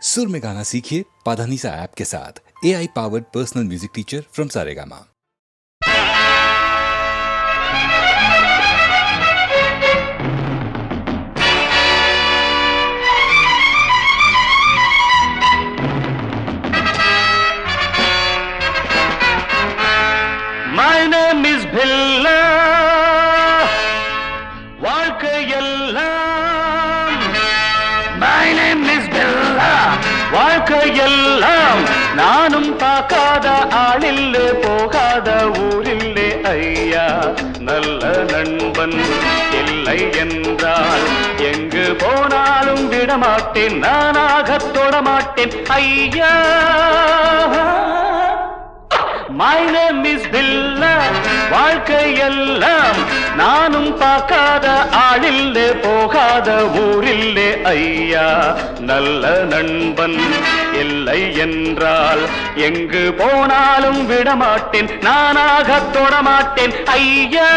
सुर में गाना सीखिए पाधानीसा ऐप के साथ। AI powered personal music teacher from Saregama. My name is Billa. வாழ்க்கையெல்லாம் My name is Billa. வாழ்க்கையெல்லாம் நானும் பார்க்காத ஆளில்லே போகாத ஊரில்லே ஐயா நல்ல நண்பன் இல்லை என்றால் எங்கு போனாலும் விடமாட்டேன் நானாகத் தொடமாட்டேன் ஐயா My name is Billa. வாழ்க்கையெல்லாம் நானும் பார்க்காத ஆளில்லே போகாத ஊரில்லே ஐயா நல்ல நண்பன் இல்லை என்றால் எங்கு போனாலும் விடமாட்டேன் நானாகத் தொடமாட்டேன் ஐயா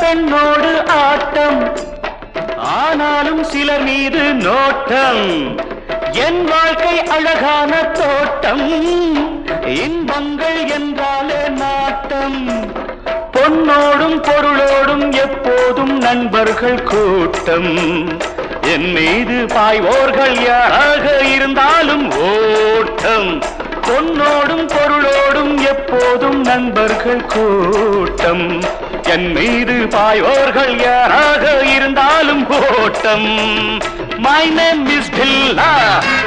பெண்ணோடு ஆட்டம் ஆனாலும் சிலர் மீது நோட்டம் என் வாழ்க்கை அழகான தோட்டம் இன்பங்கள் என்றாலே நாட்டம் பொன்னோடும் பொருளோடும் எப்போதும் நண்பர்கள் கூட்டம் என் மீது பாய்வோர்கள் யாராக இருந்தாலும் ஓட்டம் பொன்னோடும் பொருளோடும் எப்போதும் நண்பர்கள் கூட்டம் என் மீது பாயோர்கள் யாராக இருந்தாலும் ஓட்டம் My name is Billa.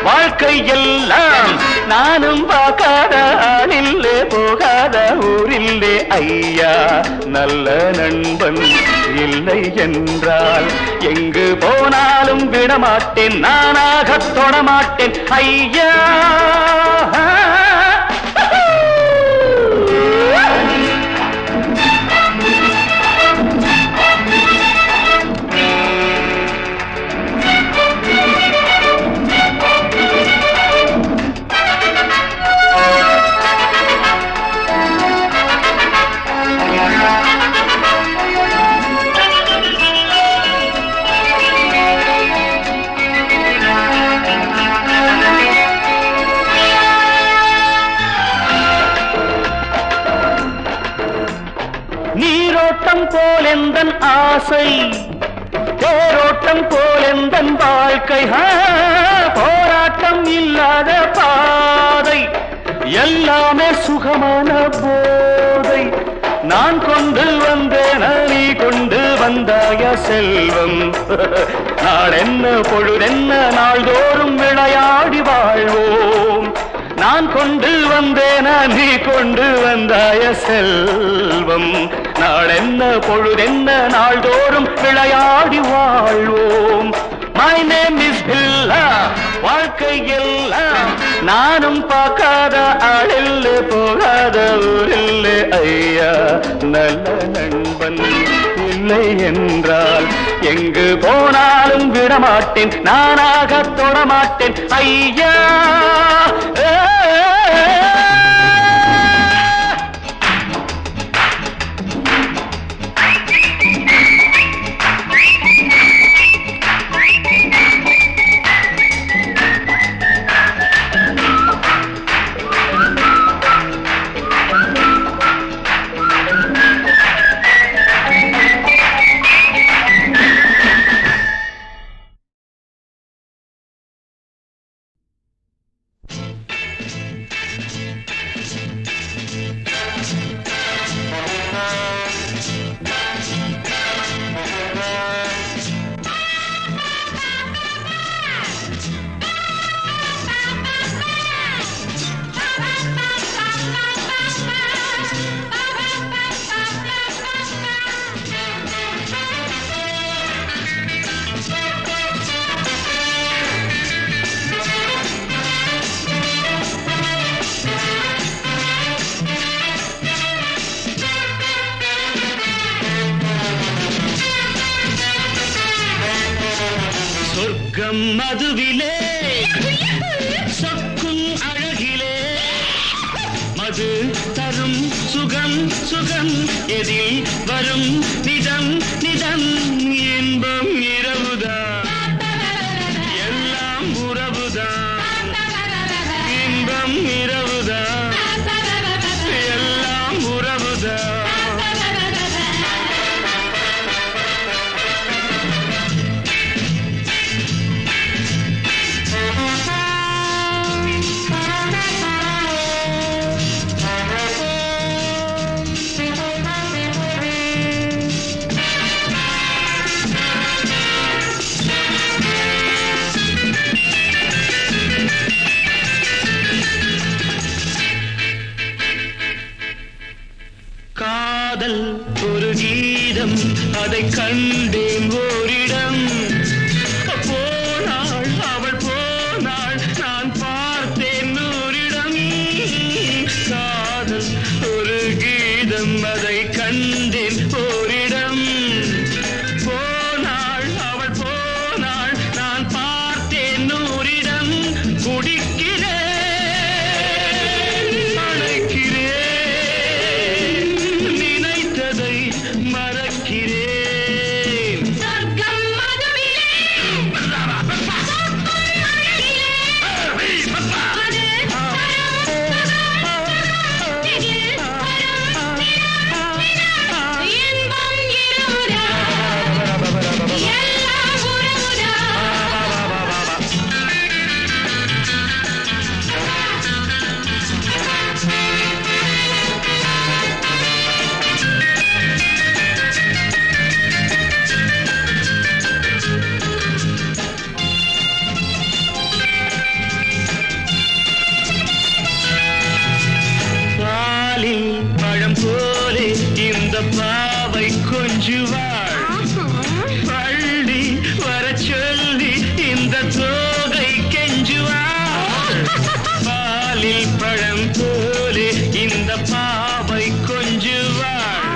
வாழ்க்கையெல்லாம் நானும் பார்க்காத ஆளில்லே போகாத ஊரில்லே ஐயா நல்ல நண்பன் இல்லை என்றால் எங்கு போனாலும் விடமாட்டேன் நானாகத் தொடமாட்டேன் ஐயா நீரோட்டம் போலெந்தன் ஆசை தேரோட்டம் போலெந்தன் வாழ்க்கை போராட்டம் இல்லாத பாதை எல்லாமே சுகமான போதை நான் கொண்டு வந்தேன் நீ கொண்டு வந்தாய செல்வம் நாளென்ன பொழுதென்ன நாள்தோறும் விளையாடி வாழ்வோம் நான் கொண்டு வந்தேன நீ கொண்டு வந்தாய செல்வம் நாளென்ன பொழுதென்ன நாள்தோறும் விளையாடி வாழ்வோம் My name is Billa. வாழ்க்கையெல்லாம் நானும் பார்க்காத ஆளில்லே போகாத ஊரில்லே ஐயா நல்ல நண்பன் இல்லை என்றால் எங்கு போனாலும் விடமாட்டேன் நானாகத் தொடமாட்டேன் ஐயா சொர்க்கம் மதுவிலே சொக்கும் அழகிலே மது தரும் சுகம் சுகம் எதில் வரும் நிதம் நிதம் இன்பம் இரவுதான் எல்லாம் உறவுதான் இன்பம் இரவுதான் எல்லாம் உறவுதான் காதல் ஒரு கீதம் அதை கண்டேன் ஓரிடம் போனாள் அவள் போனாள் நான் பார்த்தேன் நூறிடம் காதல் ஒரு கீதம் அதை கண்டேன் ஓரிடம் போனாள் அவள் போனாள் நான் பார்த்தேன் நூறிடம் குடிக்கிறேன் பழம் போலே இந்த பாவை கொஞ்சுவாள் பள்ளி வர சொல்லி இந்த தோகை கெஞ்சுவாள் பாலில் பழம் போலே இந்த பாவை கொஞ்சுவாள்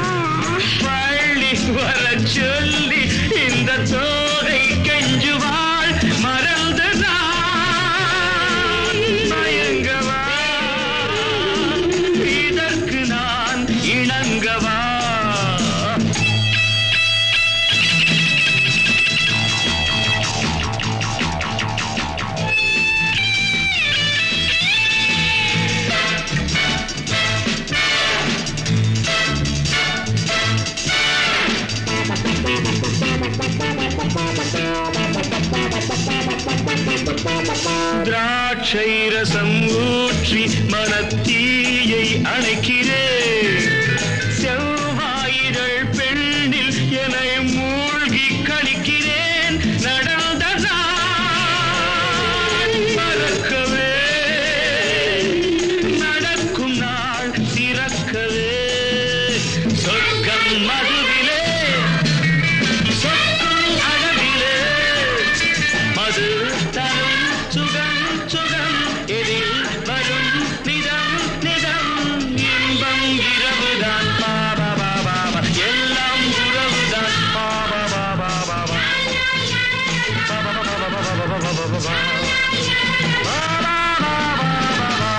பள்ளி வர சொல்லி இந்த தோகை கெஞ்சுவாள் மறந்துதான் மயங்கவா இணங்கவா திராட்சை ரசம் ஊற்றி மனத்தீயை அணைக்கிறேன் செவ்வாயிரள் பெண்ணில் என்னை மூழ்கி கழிக்கிறேன் நடந்த நாள் மறக்கவே நடக்கும் நாள் திறக்கவே சொர்க்கம் மதுவிலே சொக்கும் அழகிலே மது தரும் சுகம் சுகம் எதில் வரும் நிதம் நிதம் இன்பம் இரவுதான் பாபா பாபா எல்லாம் உறவுதான் பாபா பாபா பாபா பாபா பாபா பாபா பாபா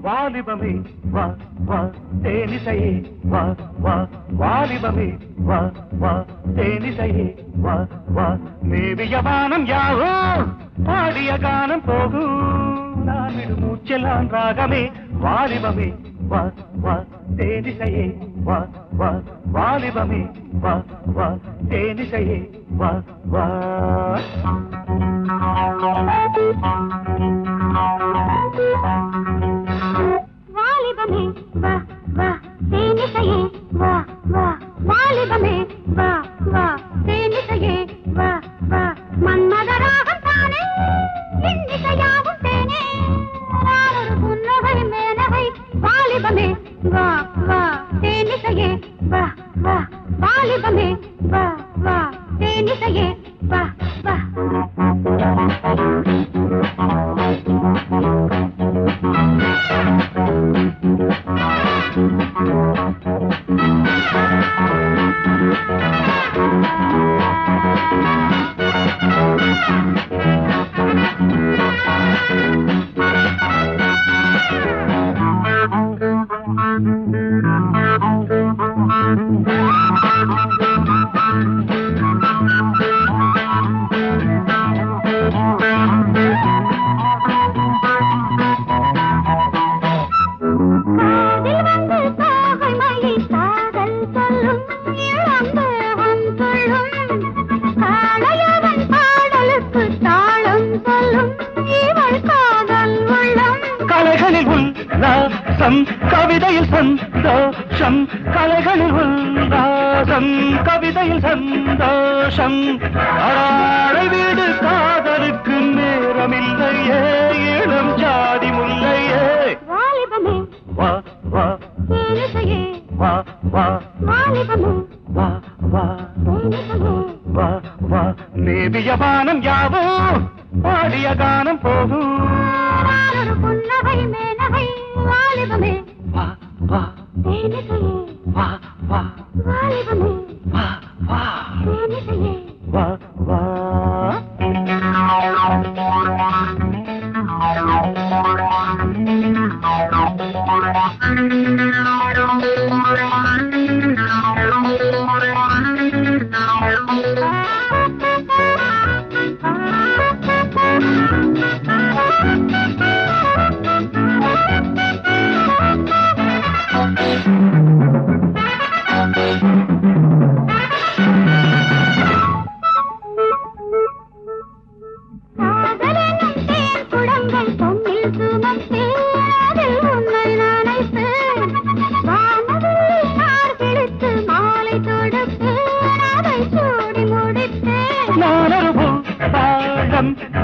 வாலிபமே வா வா தேனிசையே வா வா வாலிபமே வா வா தேனிசையே வா வா மேவிய வானம் யாவோ பாடிய கானம் போகும் நான் விடு மூச்செல்லாம் ராகமே வாலிபமே வா வா தேனிசையே வா வா வாலிபமே வா வா தேனிசையே வா வா வாலிபமே வா தேனிசையே வா வா வாலிபமே வா வா தேனிசையே வா வா மன்மதராகம் தானே இன்னிசையாவும் தேனே ஒரு புன்னகை மேனகை வாலிபமே வா வா தேனிசையே வா வா வாலிபமே வா வா தேனிசையே வா வா கவிதையில் சந்தோஷம் கலைகளில் உல்லாசம் கவிதையில் சந்தோஷம் அராழை வீடு காதலுக்கு நேரமில்லையே இளம் ஜாதி முல்லையே வாலிபமே வா வா தேனிசையே வா வா வாலிபமே வா வா தேனிசையே வா வா நேபிய வானம் யாவோ பாடிய கானம் போகும் ஒரு புன்னகை மேனகை வாலிபமே வா வா தேனிசையே வா வா வாலிபமே வா வா தேனிசையே வா வா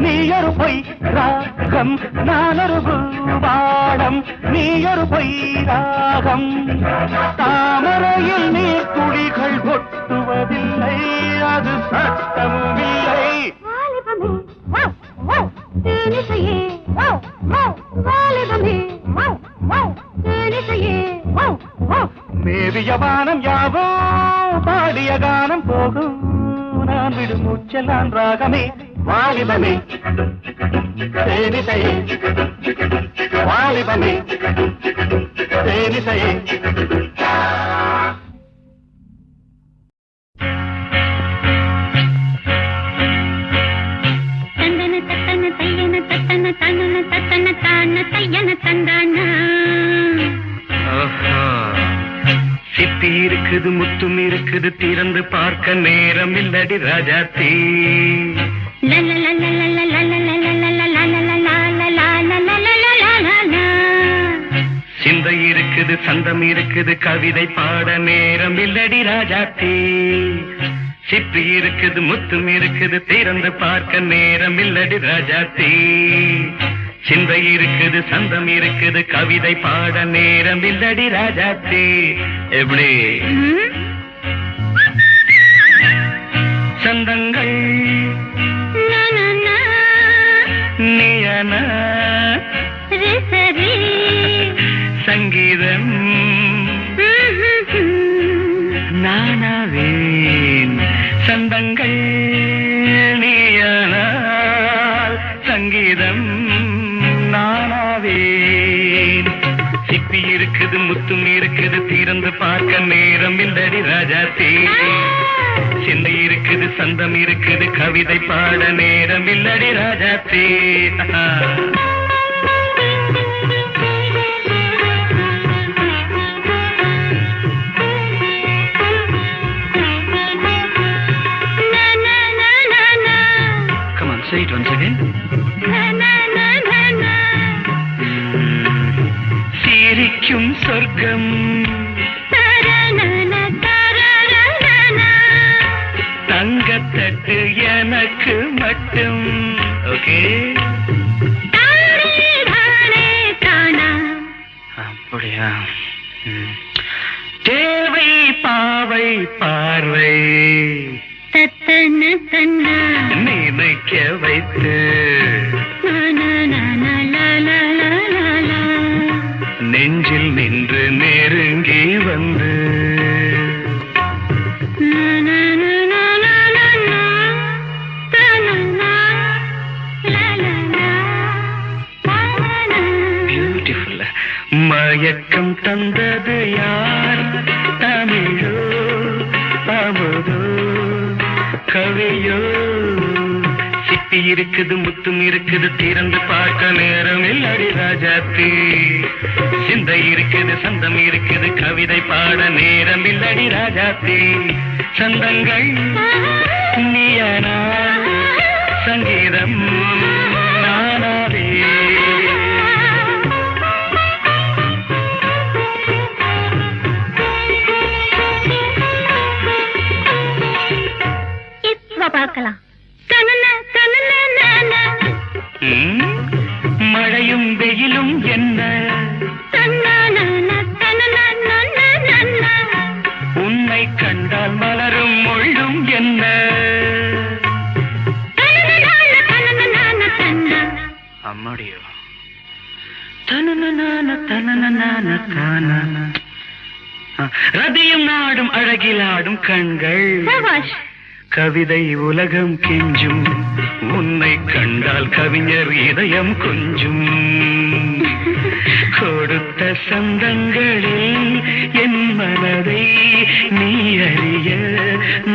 நீயொரு பொய் ராகம் நானொரு பாடம் நீயொரு பொய் ராகம் தாமரையில் நீர் துளிகள் கொட்டுவதில்லை அது சட்டமும் இல்லை தேனிசையே வாலிபமே தேனிசையே மேவிய வானம் யாவோ பாடிய கானம் போகும் நான் விடும் மூச்செல்லாம் ராகமே வாலிபமே தேனிசையே வாலிபமே தேனிசையே சிப்பி இருக்குது முத்தும் இருக்குது திறந்து பார்க்க நேரம் இல்லடி ராஜாத்தி சிந்தை இருக்குது சந்தம் இருக்குது கவிதை பாட நேரம் இல்லடி ராஜாத்தி சிப்பி இருக்குது முத்தும் இருக்குது திறந்து பார்க்க நேரம் இல்லடி ராஜாத்தி சிந்தை இருக்குது சந்தம் இருக்குது கவிதை பாட நேரம் இல்லடி ராஜாத்தி எப்படி சந்தங்கள் நீயன சங்கீதம் நானாவேன் சந்தங்கள் நீயனால் சங்கீதம் நானாவேன் சிப்பி இருக்குது முத்தும் இருக்குது திறந்து பார்க்க நேரம் இல்லடி ராஜாத்தி சிந்தை இருக்குது சந்தம் இருக்குது கவிதை பாட நேரம் இல்லடி Rajathi Come on, say it once again. சிரிக்கும் சொர்க்கம் தங்கத்தட்டு எனக்கு மட்டும். ஓகே, அப்படியா? தேவை பாவை பார்வை நினைக்க வைத்து நெஞ்சில் நின்று நெருங்கி வந்து பியூட்டிஃபுல். மயக்கம் தந்தது யார்? தமிழோ அமுதோ கவியோ? சிப்பி இருக்குது, முத்தும் இருக்குது, திறந்து பார்க்க நேரம் இல்லடி ராஜாத்தி. சிந்தை இருக்குது, சந்தம் இருக்குது, கவிதை பாட நேரம் இல்லடி ராஜாத்தி. சந்தங்கள் நீயனா, சங்கீதம் நானாவே. பார்க்கலாம். மழையும் வெயிலும் என்ன, உன்னை கண்டால் மலரும் முள்ளும் என்ன. அம்மாடியோ ரதியும் நாடும் அழகிலாடும் கண்கள், கவிதை உலகம் கெஞ்சும். உன்னை கண்டால் கவிஞர் இதயம் கொஞ்சும். கொடுத்த சந்தங்களில் என் மனதை நீ அறிய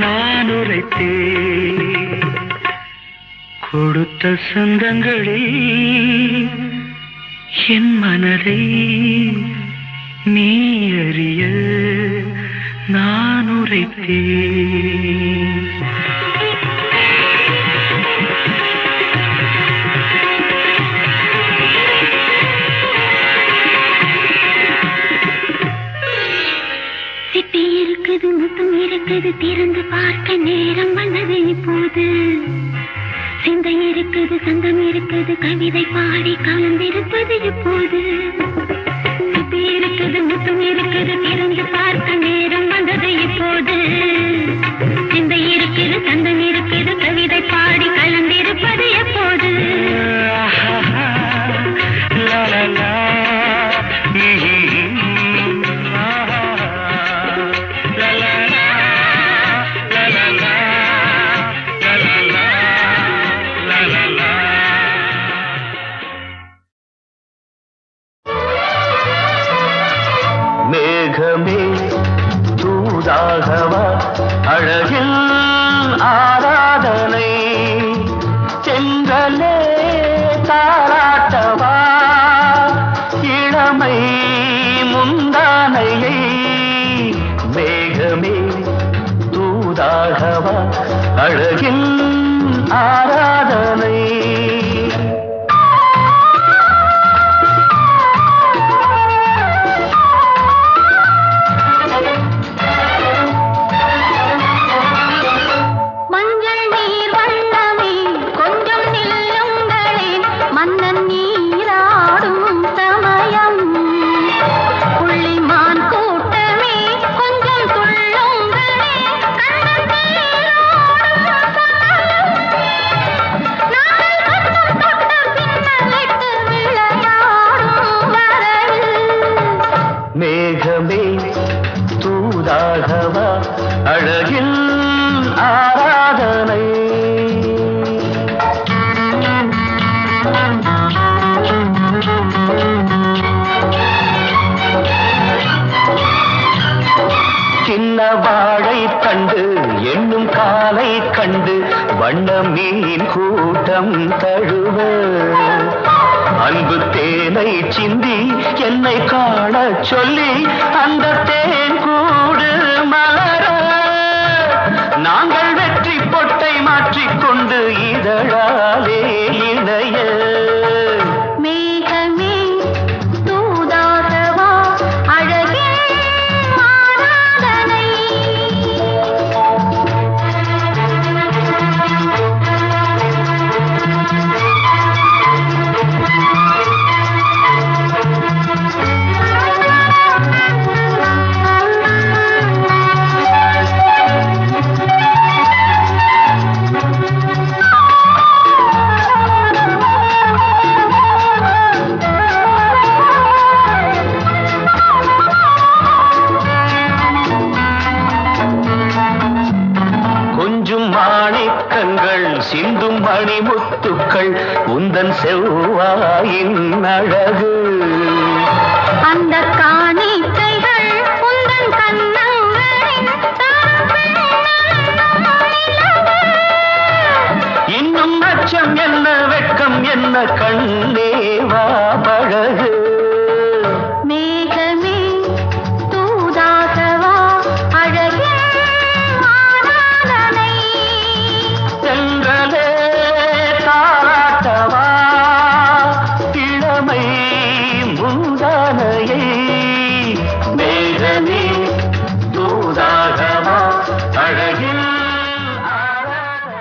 நான் உரைத்தேன். கொடுத்த சந்தங்களில் என் மனதை நீ அறிய நான் உரைத்தேன். சிப்பி இருக்குது, முத்தம் இருக்குது, திறந்து பார்க்க நேரம் வந்தது இப்போது. சிந்தை இருக்குது, சந்தம் இருக்குது, கவிதை பாடி கலந்திருப்பது இப்போது. சிப்பி இருக்குது, முத்தம் இருக்குது, திறந்து பார்க்க நேரம் வந்தது இப்போது. சிந்தை இருக்குது, சந்தம் இருக்குது, கவிதை பாடி கலந்திருப்பது எப்போது. மேகமே தூதாகவா, அழகில் ஆராதனை. செங்கலே தாராட்டவா, இளமை முந்தானையை. மேகமே தூதாகவா, அழகில் ஆராதனை. அழகில் ஆராதனை. சின்ன வாழை தண்டு என்னும் காலை கண்டு வண்ண மீன் கூட்டம் தழுவ, அன்பு தேனை சிந்தி என்னை காண சொல்லி அந்த தேன் கூடு மலர, நாங்கள் வெற்றி பொட்டை மாற்றிக்கொண்டு இதழாலே இணைய. மேகமே தூதாகவா, அழகில் ஆராதனை. சிந்தும் மணிமுத்துக்கள் உந்தன் செவ்வாயின் அழகு. அந்த காணிக்கைகள் உந்தன் கண்ணங்களின் இன்னும் அச்சம் என்ன வெட்கம் என்ன கண்ணேவா பழகு. மேகமே தூதாகவா அழகே ஆராதனை. சென்றலே தாராட்டவா இளமை முந்தானையை. மேகமே தூதாகவா அழகில் ஆராதனை.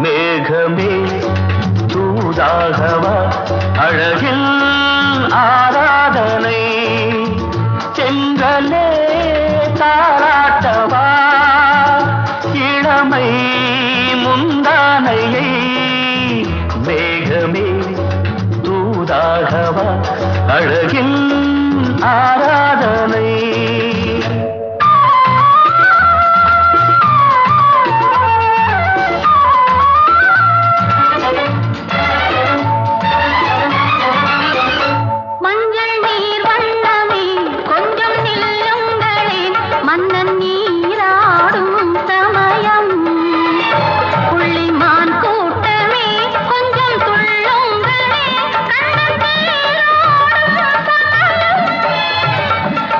மேகமே தூதாகவா அழகில் ஆராதனை. சென்றலே தாராட்டவா இளமை முந்தானையை. மேகமே தூதாகவா அழகில் ஆராதனை. மஞ்சள் நீர் வண்ணமே கொஞ்சம் நில்லுங்களேன், மன்னன் நீராடும் சமயம். புள்ளிமான் கூட்டமே கொஞ்சம் துள்ளுங்களே, கண்ணன் நீராடும் சமயம்.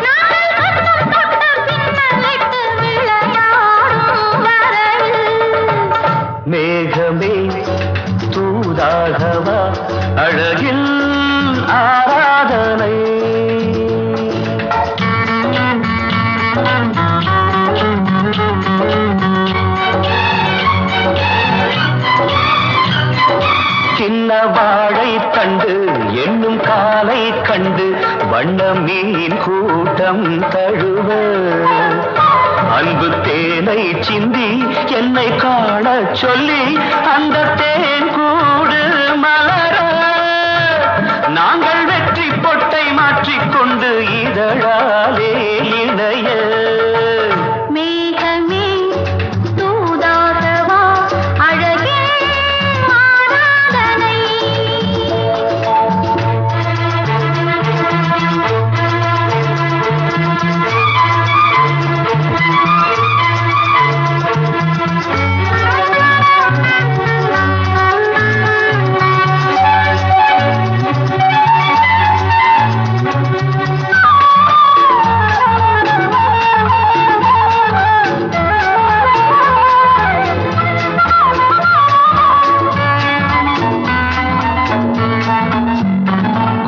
நாங்கள் கொஞ்சம் தொட்டு பின்னலிட்டு விளையாடும் வரவில். மேகமே தூதாகவா அழகில் ஆராதனை. சின்ன வாழை தண்டு என்னும் காலை கண்டு வண்ண மீன் கூட்டம் தழுவ. அன்பு தேனை சிந்தி என்னை காண சொல்லி அந்த தேன் கூடு மலர. நாங்கள் வெற்றி பொட்டை மாற்றிக்கொண்டு இதழாலே இணைய. மேகமே தூதாகவா அழகே ஆராதனை.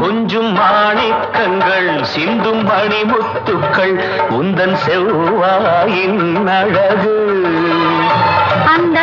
கொஞ்சும் மாணிக்கங்கள் சிந்தும் மணிமுத்துக்கள் உந்தன் செவ்வாயின் அழகு. அந்த